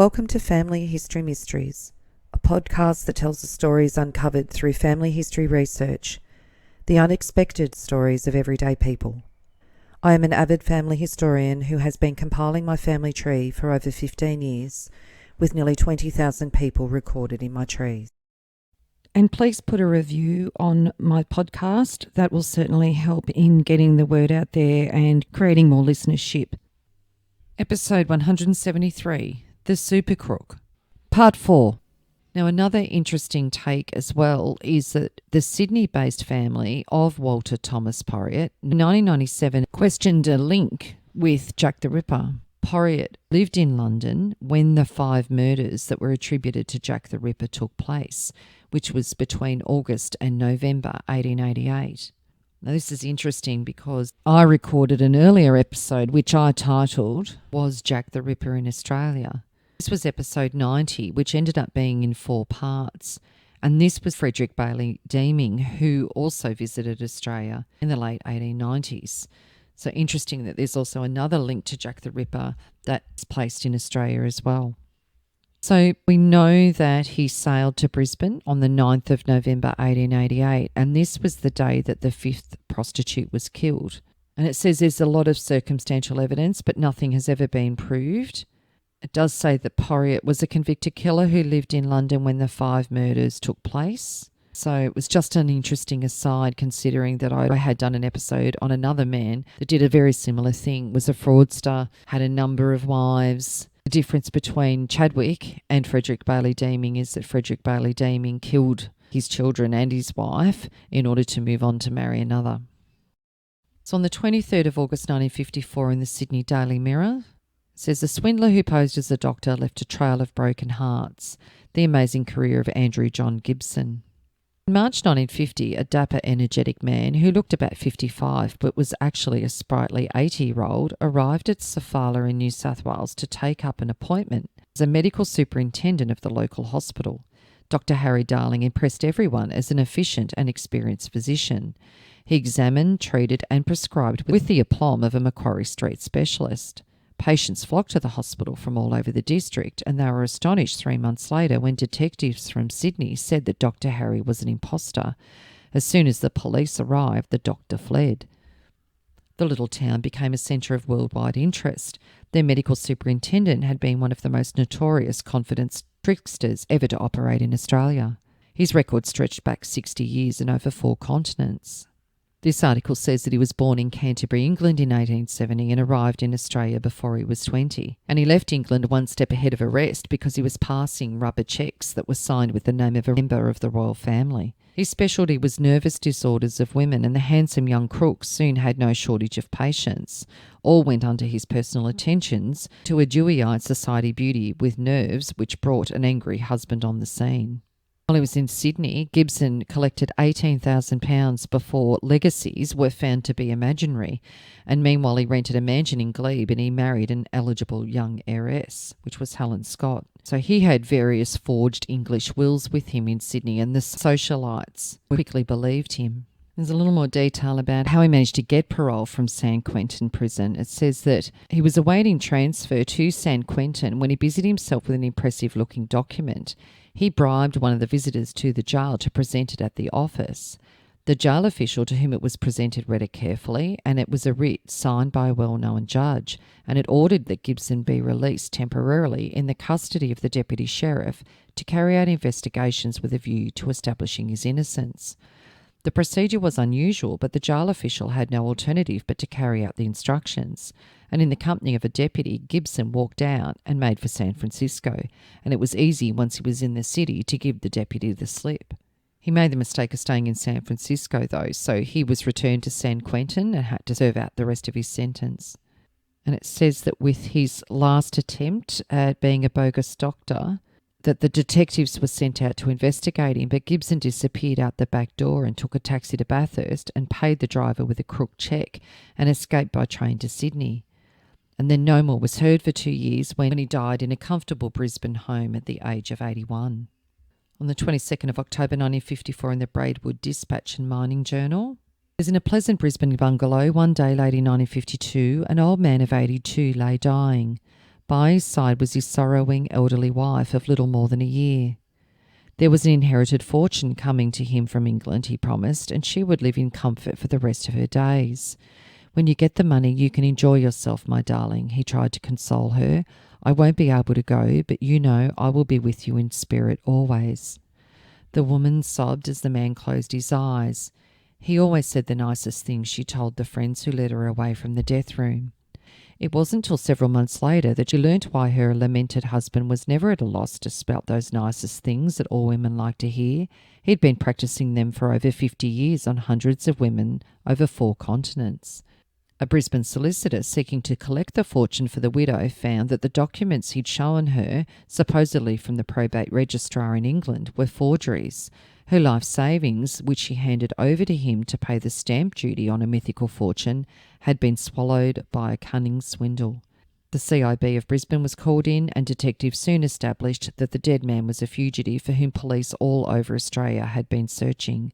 Welcome to Family History Mysteries, a podcast that tells the stories uncovered through family history research, the unexpected stories of everyday people. I am an avid family historian who has been compiling my family tree for over 15 years, with nearly 20,000 people recorded in my trees. And please put a review on my podcast. That will certainly help in getting the word out there and creating more listenership. Episode 173, The Super Crook. Part 4. Now, another interesting take as well is that the Sydney-based family of Walter Thomas Porriett in 1997 questioned a link with Jack the Ripper. Porriett lived in London when the 5 murders that were attributed to Jack the Ripper took place, which was between August and November 1888. Now, this is interesting because I recorded an earlier episode which I titled, Was Jack the Ripper in Australia? This was episode 90, which ended up being in 4 parts. And this was Frederick Bailey Deeming, who also visited Australia in the late 1890s. So interesting that there's also another link to Jack the Ripper that's placed in Australia as well. So we know that he sailed to Brisbane on the 9th of November 1888, and this was the day that the 5th prostitute was killed. And it says there's a lot of circumstantial evidence, but nothing has ever been proved. It does say that Porriett was a convicted killer who lived in London when the 5 murders took place. So it was just an interesting aside, considering that I had done an episode on another man that did a very similar thing, was a fraudster, had a number of wives. The difference between Chadwick and Frederick Bailey Deeming is that Frederick Bailey Deeming killed his children and his wife in order to move on to marry another. So on the 23rd of August 1954 in the Sydney Daily Mirror, it says, a swindler who posed as a doctor left a trail of broken hearts. The amazing career of Andrew John Gibson. In March 1950, a dapper, energetic man who looked about 55 but was actually a sprightly 80-year-old arrived at Sofala in New South Wales to take up an appointment as a medical superintendent of the local hospital. Dr. Harry Darling impressed everyone as an efficient and experienced physician. He examined, treated and prescribed with the aplomb of a Macquarie Street specialist. Patients flocked to the hospital from all over the district, and they were astonished 3 months later when detectives from Sydney said that Dr. Harry was an imposter. As soon as the police arrived, the doctor fled. The little town became a centre of worldwide interest. Their medical superintendent had been one of the most notorious confidence tricksters ever to operate in Australia. His record stretched back 60 years and over 4 continents. This article says that he was born in Canterbury, England in 1870 and arrived in Australia before he was 20. And he left England one step ahead of arrest because he was passing rubber cheques that were signed with the name of a member of the royal family. His specialty was nervous disorders of women, and the handsome young Crook soon had no shortage of patients. All went under his personal attentions to a dewy-eyed society beauty with nerves which brought an angry husband on the scene. While he was in Sydney, Gibson collected £18,000 before legacies were found to be imaginary, and meanwhile he rented a mansion in Glebe and he married an eligible young heiress, which was Helen Scott. So he had various forged English wills with him in Sydney, and the socialites quickly believed him. There's a little more detail about how he managed to get parole from San Quentin prison. It says that he was awaiting transfer to San Quentin when he busied himself with an impressive-looking document. He bribed one of the visitors to the jail to present it at the office. The jail official to whom it was presented read it carefully, and it was a writ signed by a well-known judge, and it ordered that Gibson be released temporarily in the custody of the deputy sheriff to carry out investigations with a view to establishing his innocence. The procedure was unusual, but the jail official had no alternative but to carry out the instructions, and in the company of a deputy, Gibson walked out and made for San Francisco, and it was easy once he was in the city to give the deputy the slip. He made the mistake of staying in San Francisco though, so he was returned to San Quentin and had to serve out the rest of his sentence. And it says that with his last attempt at being a bogus doctor, that the detectives were sent out to investigate him, but Gibson disappeared out the back door and took a taxi to Bathurst and paid the driver with a crook cheque and escaped by train to Sydney. And then no more was heard for 2 years when he died in a comfortable Brisbane home at the age of 81. On the 22nd of October 1954 in the Braidwood Dispatch and Mining Journal, As in a pleasant Brisbane bungalow, one day late in 1952, an old man of 82 lay dying. By his side was his sorrowing elderly wife of little more than a year. There was an inherited fortune coming to him from England, he promised, and she would live in comfort for the rest of her days. "When you get the money, you can enjoy yourself, my darling," he tried to console her. "I won't be able to go, but you know I will be with you in spirit always." The woman sobbed as the man closed his eyes. He always said the nicest things, she told the friends who led her away from the death room. It wasn't till several months later that she learnt why her lamented husband was never at a loss to spout those nicest things that all women like to hear. He'd been practising them for over 50 years on hundreds of women over 4 continents. A Brisbane solicitor seeking to collect the fortune for the widow found that the documents he'd shown her, supposedly from the probate registrar in England, were forgeries. Her life savings, which she handed over to him to pay the stamp duty on a mythical fortune, had been swallowed by a cunning swindle. The CIB of Brisbane was called in, and detectives soon established that the dead man was a fugitive for whom police all over Australia had been searching.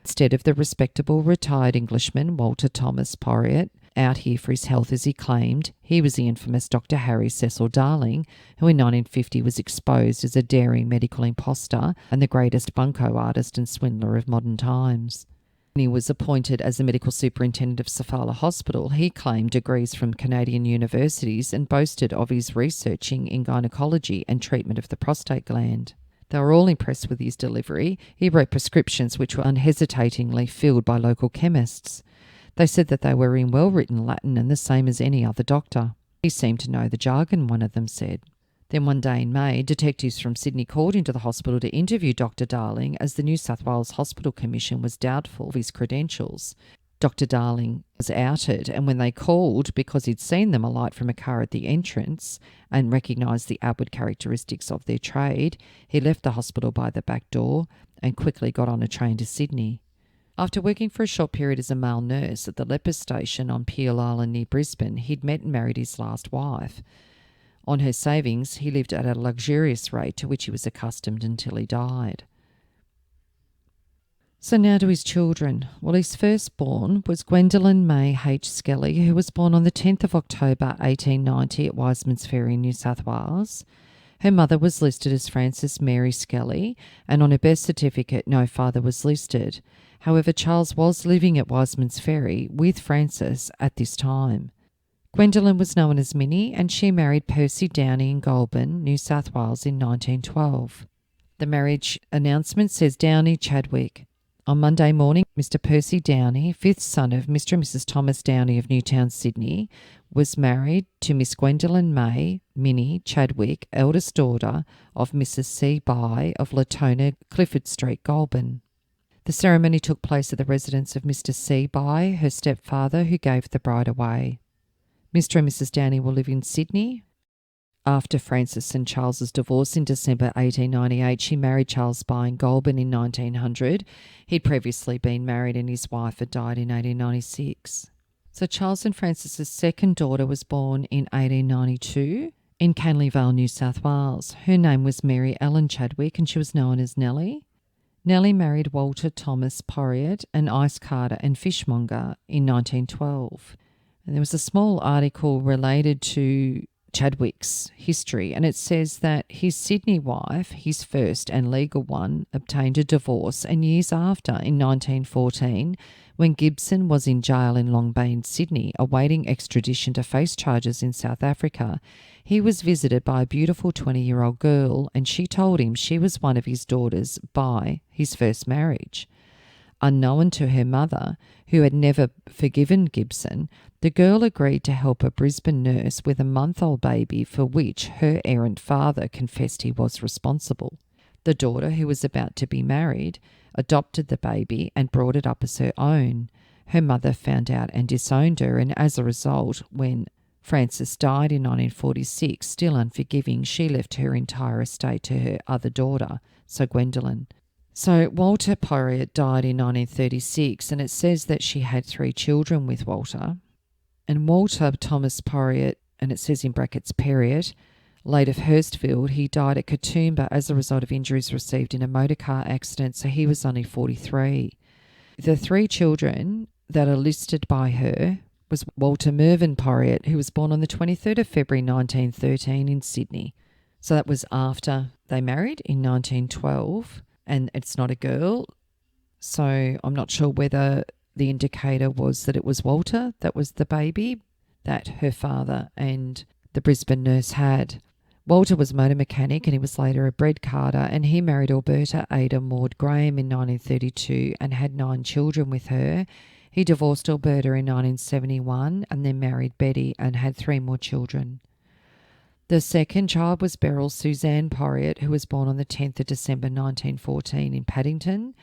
Instead of the respectable retired Englishman Walter Thomas Porriett, out here for his health as he claimed, he was the infamous Dr. Harry Cecil Darling, who in 1950 was exposed as a daring medical impostor and the greatest bunco artist and swindler of modern times. When he was appointed as the medical superintendent of Sofala Hospital, he claimed degrees from Canadian universities and boasted of his researching in gynecology and treatment of the prostate gland. They were all impressed with his delivery. He wrote prescriptions which were unhesitatingly filled by local chemists. They said that they were in well-written Latin and the same as any other doctor. "He seemed to know the jargon," one of them said. Then one day in May, detectives from Sydney called into the hospital to interview Dr. Darling as the New South Wales Hospital Commission was doubtful of his credentials. Dr. Darling was outed, and when they called, because he'd seen them alight from a car at the entrance and recognised the outward characteristics of their trade, he left the hospital by the back door and quickly got on a train to Sydney. After working for a short period as a male nurse at the Lepers Station on Peel Island near Brisbane, he'd met and married his last wife. On her savings, he lived at a luxurious rate to which he was accustomed until he died. So now to his children. Well, his firstborn was Gwendolyn May H. Skelly, who was born on the 10th of October 1890 at Wiseman's Ferry in New South Wales. Her mother was listed as Frances Mary Skelly, and on her birth certificate no father was listed. However, Charles was living at Wiseman's Ferry with Frances at this time. Gwendolyn was known as Minnie, and she married Percy Downey in Goulburn, New South Wales in 1912. The marriage announcement says Downey Chadwick. On Monday morning, Mr. Percy Downey, 5th son of Mr. and Mrs. Thomas Downey of Newtown, Sydney, was married to Miss Gwendolyn May, Minnie Chadwick, eldest daughter of Mrs. C. Bye of Latona, Clifford Street, Goulburn. The ceremony took place at the residence of Mr. C. Bye, her stepfather, who gave the bride away. Mr. and Mrs. Downey will live in Sydney. After Frances and Charles's divorce in December 1898, she married Charles Bye in Goulburn in 1900. He'd previously been married and his wife had died in 1896. So Charles and Frances's second daughter was born in 1892 in Canley Vale, New South Wales. Her name was Mary Ellen Chadwick and she was known as Nellie. Nellie married Walter Thomas Porriett, an ice carter and fishmonger, in 1912. And there was a small article related to Chadwick's history, and it says that his Sydney wife, his first and legal one, obtained a divorce, and years after, in 1914, when Gibson was in jail in Long Bay in Sydney, awaiting extradition to face charges in South Africa, he was visited by a beautiful 20-year-old girl, and she told him she was one of his daughters by his first marriage. Unknown to her mother, who had never forgiven Gibson, the girl agreed to help a Brisbane nurse with a month-old baby for which her errant father confessed he was responsible. The daughter, who was about to be married, adopted the baby and brought it up as her own. Her mother found out and disowned her, and as a result, when Frances died in 1946, still unforgiving, she left her entire estate to her other daughter, so Gwendolyn. So Walter Porriett died in 1936, and it says that she had 3 children with Walter. And Walter Thomas Porriett, and it says in brackets Perriott, late of Hurstfield, he died at Katoomba as a result of injuries received in a motor car accident, so he was only 43. The 3 children that are listed by her was Walter Mervyn Porriett, who was born on the 23rd of February 1913 in Sydney. So that was after they married in 1912, and it's not a girl. So I'm not sure whether the indicator was that it was Walter that was the baby that her father and the Brisbane nurse had. Walter was a motor mechanic and he was later a bread carter, and he married Alberta Ada Maud Graham in 1932 and had 9 children with her. He divorced Alberta in 1971 and then married Betty and had 3 more children. The second child was Beryl Suzanne Porriett, who was born on the 10th of December 1914 in Paddington.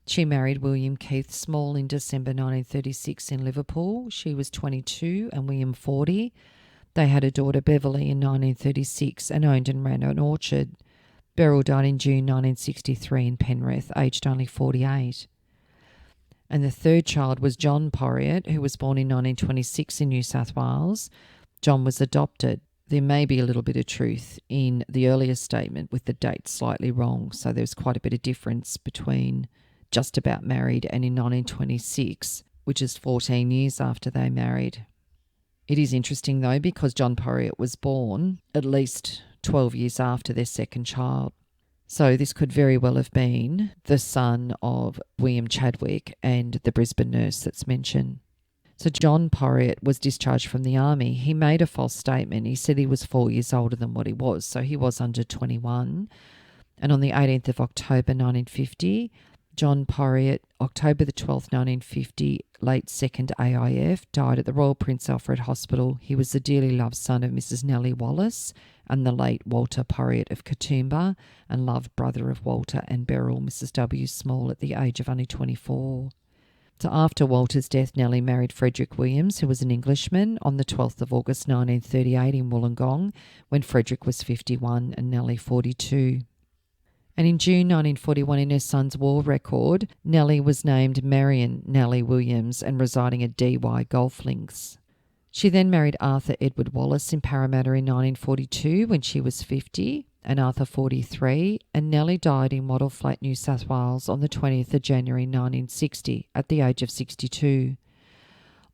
She married William Keith Small in December 1936 in Liverpool. She was 22 and William 40. They had a daughter, Beverly, in 1936 and owned and ran an orchard. Beryl died in June 1963 in Penrith, aged only 48. And the third child was John Porriett, who was born in 1926 in New South Wales. John was adopted. There may be a little bit of truth in the earlier statement with the date slightly wrong, so there's quite a bit of difference between just about married and in 1926, which is 14 years after they married. It is interesting though, because John Porriett was born at least 12 years after their second child. So this could very well have been the son of William Chadwick and the Brisbane nurse that's mentioned. So John Porriett was discharged from the army. He made a false statement. He said he was 4 years older than what he was, so he was under 21. And on the 18th of October 1950, John Porriett, October the 12th, 1950, late 2nd AIF, died at the Royal Prince Alfred Hospital. He was the dearly loved son of Mrs. Nellie Wallace and the late Walter Porriett of Katoomba, and loved brother of Walter and Beryl, Mrs. W. Small, at the age of only 24. So after Walter's death, Nellie married Frederick Williams, who was an Englishman, on the 12th of August 1938 in Wollongong, when Frederick was 51 and Nellie 42. And in June 1941, in her son's war record, Nellie was named Marion Nellie Williams and residing at DY Golf Links. She then married Arthur Edward Wallace in Parramatta in 1942 when she was 50 and Arthur 43, and Nellie died in Wattle Flat, New South Wales on the 20th of January 1960 at the age of 62.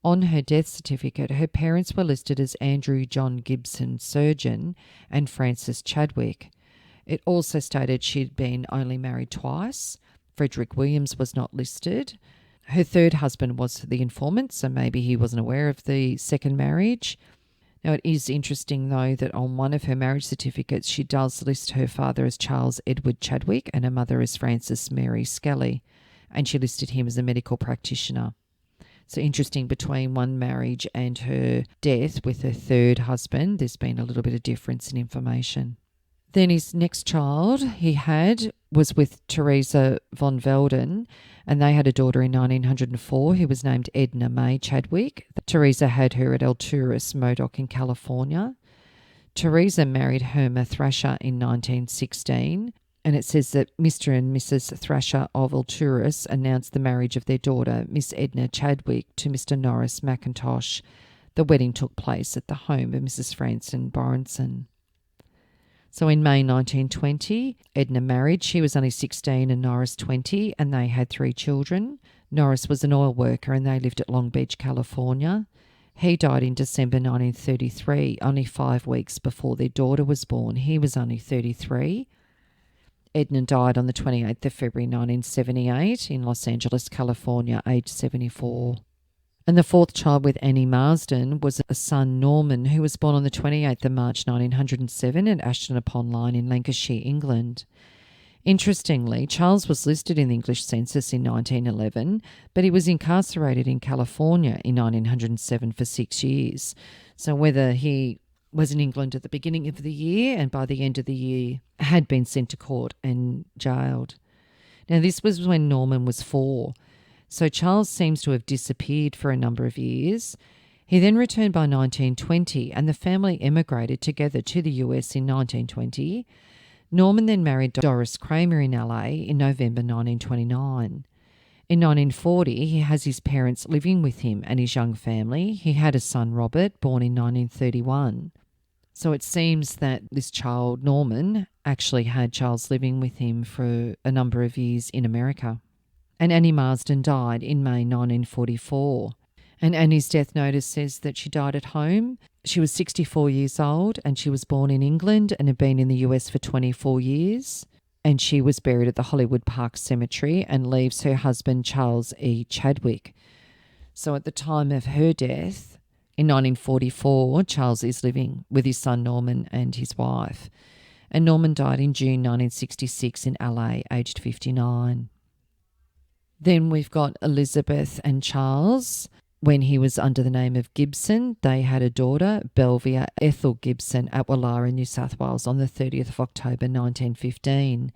On her death certificate, her parents were listed as Andrew John Gibson, surgeon, and Frances Chadwick. It also stated she'd been only married twice. Frederick Williams was not listed. Her third husband was the informant, so maybe he wasn't aware of the second marriage. Now, it is interesting, though, that on one of her marriage certificates, she does list her father as Charles Edward Chadwick and her mother as Frances Mary Skelly, and she listed him as a medical practitioner. So interesting, between one marriage and her death with her third husband, there's been a little bit of difference in information. Then his next child he had was with Teresa von Velden, and they had a daughter in 1904 who was named Edna May Chadwick. Teresa had her at Alturas, Modoc in California. Teresa married Herma Thrasher in 1916, and it says that Mr. and Mrs. Thrasher of Alturas announced the marriage of their daughter, Miss Edna Chadwick, to Mr. Norris McIntosh. The wedding took place at the home of Mrs. Franson Borenson. So in May 1920, Edna married. She was only 16 and Norris 20, and they had 3 children. Norris was an oil worker and they lived at Long Beach, California. He died in December 1933, only 5 weeks before their daughter was born. He was only 33. Edna died on the 28th of February 1978 in Los Angeles, California, aged 74. And the fourth child with Annie Marsden was a son, Norman, who was born on the 28th of March 1907 at Ashton-upon-Lyne in Lancashire, England. Interestingly, Charles was listed in the English census in 1911, but he was incarcerated in California in 1907 for 6 years. So whether he was in England at the beginning of the year and by the end of the year had been sent to court and jailed. Now, this was when Norman was 4. So Charles seems to have disappeared for a number of years. He then returned by 1920 and the family emigrated together to the US in 1920. Norman then married Doris Kramer in LA in November 1929. In 1940, he has his parents living with him and his young family. He had a son, Robert, born in 1931. So it seems that this child, Norman, actually had Charles living with him for a number of years in America. And Annie Marsden died in May 1944. And Annie's death notice says that she died at home. She was 64 years old and she was born in England and had been in the US for 24 years. And she was buried at the Hollywood Park Cemetery and leaves her husband Charles E. Chadwick. So at the time of her death, in 1944, Charles is living with his son Norman and his wife. And Norman died in June 1966 in LA, aged 59. Then we've got Elizabeth and Charles. When he was under the name of Gibson, they had a daughter, Belvia Ethel Gibson, at Wallara, New South Wales on the 30th of October 1915.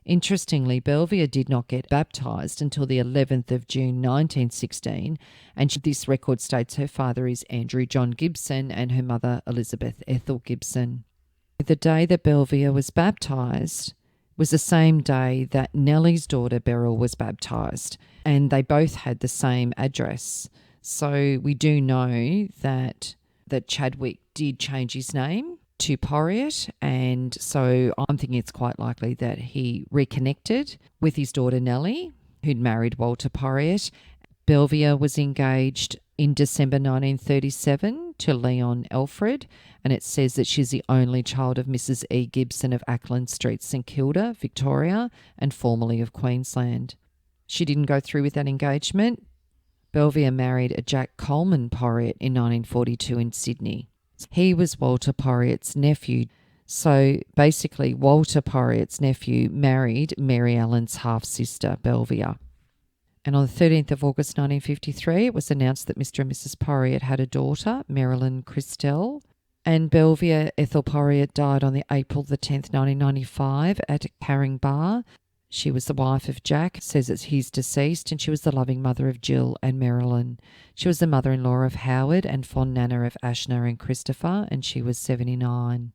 Interestingly, Belvia did not get baptised until the 11th of June 1916, and this record states her father is Andrew John Gibson and her mother Elizabeth Ethel Gibson. The day that Belvia was baptised was the same day that Nellie's daughter Beryl was baptised, and they both had the same address. So we do know that Chadwick did change his name to Porriett, and so I'm thinking it's quite likely that he reconnected with his daughter Nellie, who'd married Walter Porriett. Belvia was engaged in December 1937 to Leon Alfred, and it says that she's the only child of Mrs. E. Gibson of Ackland Street, St Kilda, Victoria, and formerly of Queensland. She didn't go through with that engagement. Belvia married a Jack Coleman Porriett in 1942 in Sydney. He was Walter Porriett's nephew. So basically, Walter Porriett's nephew married Mary Ellen's half-sister, Belvia. And on the 13th of August 1953, it was announced that Mr. and Mrs. Porriett had a daughter, Marilyn Christelle. And Belvia Ethel Porriett died on the April the 10th, 1995 at Caringbah. She was the wife of Jack, says that he's deceased, and she was the loving mother of Jill and Marilyn. She was the mother-in-law of Howard and fond nana of Ashna and Christopher, and she was 79.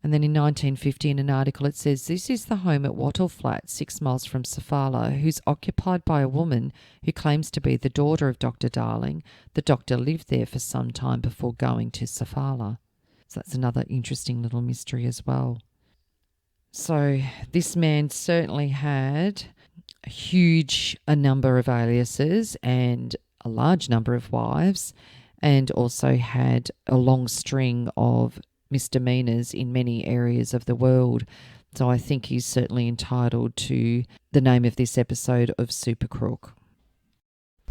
And then in 1950, in an article, it says, this is the home at Wattle Flat, 6 miles from Sofala, who's occupied by a woman who claims to be the daughter of Dr. Darling. The doctor lived there for some time before going to Sofala. So that's another interesting little mystery as well. So this man certainly had a number of aliases and a large number of wives, and also had a long string of misdemeanors in many areas of the world. So I think he's certainly entitled to the name of this episode of Super Crook.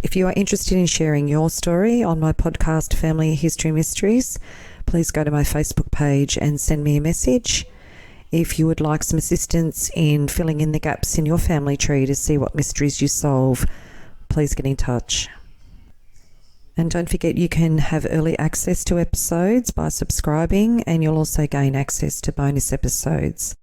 If you are interested in sharing your story on my podcast, Family History Mysteries, please go to my Facebook page and send me a message. If you would like some assistance in filling in the gaps in your family tree to see what mysteries you solve, please get in touch. And don't forget, you can have early access to episodes by subscribing, and you'll also gain access to bonus episodes.